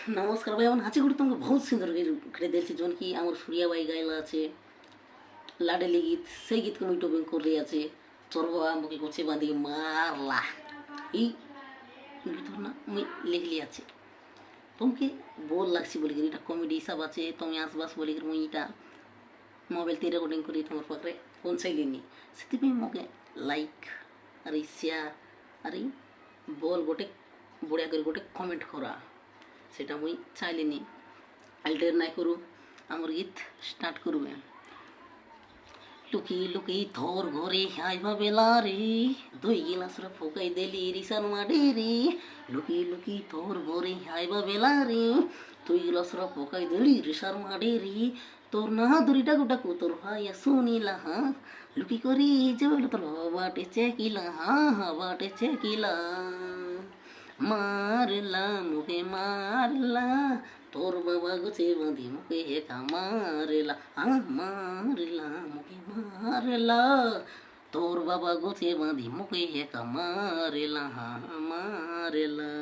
नमस्कार भाई नाचे गुड़ तुमको बहुत सुंदर करे दिल से जोन की आमर सूर्या बाई गायला আছে লাডেলি গীত সেই গীতকে মুই ডবিং করে আছে তোর বাবা আমাকে কোচে বাঁধি মারলা এই গীত না মুই লিখলি আছে তোমাকে बोल লাগছি বলি এটা কমেডি হিসাব আছে তুমি আসবাস বলি মুই এটা মোবাইল তে রেকর্ডিং করি তোমার পাখরে পৌঁছাইলিনি সেতিপি মকে লাইক আর শেয়ার আর বল গোটে বড়িয়া করে গোটে কমেন্ট করা সেটা মুই চাইলিনি আলটের নাই করু আমার গীত স্টার্ট করবে লুকি লুকি থর ঘরে আইবা বেলা রে দুই গিলাসর ফোকাই দেলি রিসার মাডে রে লুকি লুকি থর ঘরে আইবা বেলা রে দুই গিলাসর ফোকাই দেলি রিসার মাডে রে তোর না দুরিটা গোটা তোর ভাই শুনিলা হ্যাঁ লুকি করি যে বলে তোর বাটে চেকিলা হ্যাঁ বাটে চেকিলা मारला मुके मारला तोर बाबा गुचे बांधी मुके हेका मारला हाँ मारला मुके मारला तोर बाबा गुचे बांधी मुके हेका मारला हाँ मारला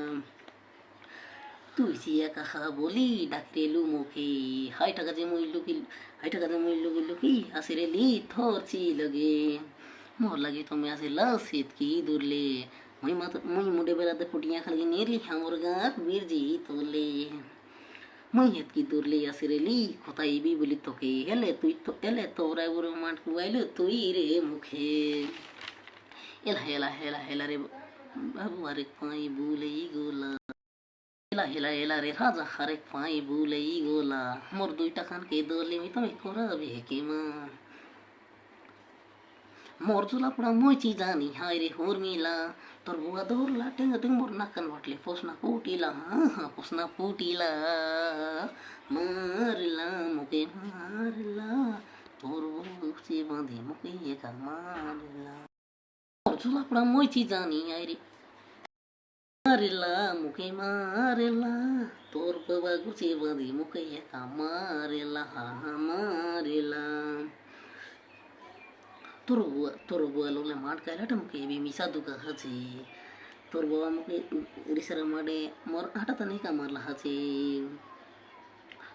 তুই সিয়া কাহা বলি ডাকরেলু মুখে হাই টাকা যে মই লুকি হাই টাকা যে মই লুকি লুকি আসিরে লি থরছি লগে মোর লাগে তুমি আসিলা শীত কি দুরলে মই মুডে বেড়াতে ফুটিয়া খালি নেরলি আমার গাত বীরজি তোলে মই হেতকি দূরলে আসিরেলি কোথাইবি বলি তোকে হেলে তুই তো এলে তোরা বড় মাঠ কুয়াইলো তুই রে মুখে এলা হেলা হেলা হেলা রে বাবু আরেক পাই বুলেই গোলা এলা হেলা এলা রে রাজা আরেক পাই বুলেই গোলা মোর দুইটা খানকে দলে মি তুমি করাবে কে মা मोर चुला पुड़ा मोची जानी हाय रे होर मिला तोर बुआ दोरला टेंग टेंग मोर नाकन वाटले पोसना फूटीला हाँ हाँ पोसना फूटीला मारला मुके मारला तोर बुआ बांधे मुके का मारला मोर चुला पुड़ा मोची जानी हाय रे मारला मुके मारला तोर बुआ गुचे बांधे मुके का मारला हाँ मारला তোর বুয়া লোকলে মাঠ কাইলাটা মুখে এবি মিশা দুকা আছে তোর বাবা মুখে রিসারা মাডে মোর হাঁটাতা নেই কামারলা আছে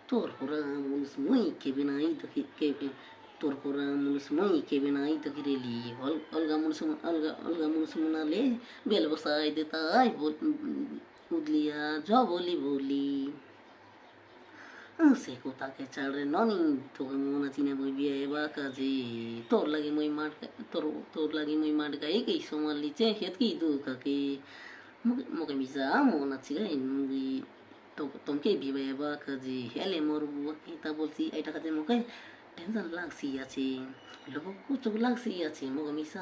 তোর পুরা মুনিস মই কেবে নাই তো কেবে তোর পুরা মুনিস মই কেবে নাই তো রেলি অলগা মুনিস অলগা মুনিস মুনালে বেল বসাই দে তাই উদলিয়া জ বলি বলি সে কোথাকে চাড়ে ননি তোকে মনে চিনে বই বিয়ে বা কাজে তোর লাগে মই মাঠ তোর লাগে মই মাঠ গাই গই সোমালি চে হেত কি দু কাকে মুকে মিসা মন আছে গাই মুগি তো তোমকে বিয়ে বা কাজে হেলে মোর বুয়া এটা বলছি এটা কাজে মুকে টেনশন লাগছি আছে লোক কুচুক লাগছি আছে মুকে মিসা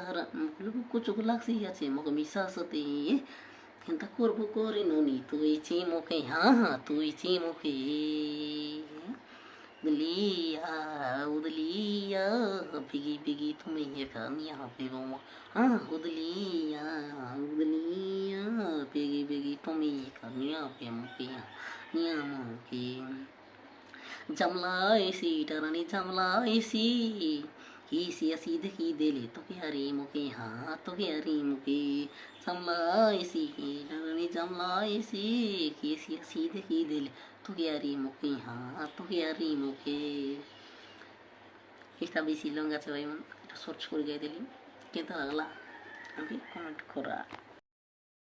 লোক কুচুক লাগছি আছে মুকে মিসা সতে চিন্তা করবো করে ননি তুই চিমুখে হ্যাঁ হ্যাঁ তুই চিমুখে উদলিয়া উদলিয়া বিগি বিগি তুমি এখানিয়া পেগো হ্যাঁ উদলিয়া উদলিয়া বিগি বিগি তুমি এখানিয়া পে মুখে নিয়া মুখে জামলা এসি টারানি জামলা এসি किसी सीधे की दे ले तो क्या रे मुके हाँ तो क्या रे मुके जमला ऐसी डरनी जमला ऐसी किसी सीधे की दे ले तो क्या रे मुके हाँ तो क्या रे मुके এটা বেশি লং আছে ভাই এটা সার্চ করে গাই দিলি কেমন লাগলা আমি কমেন্ট করা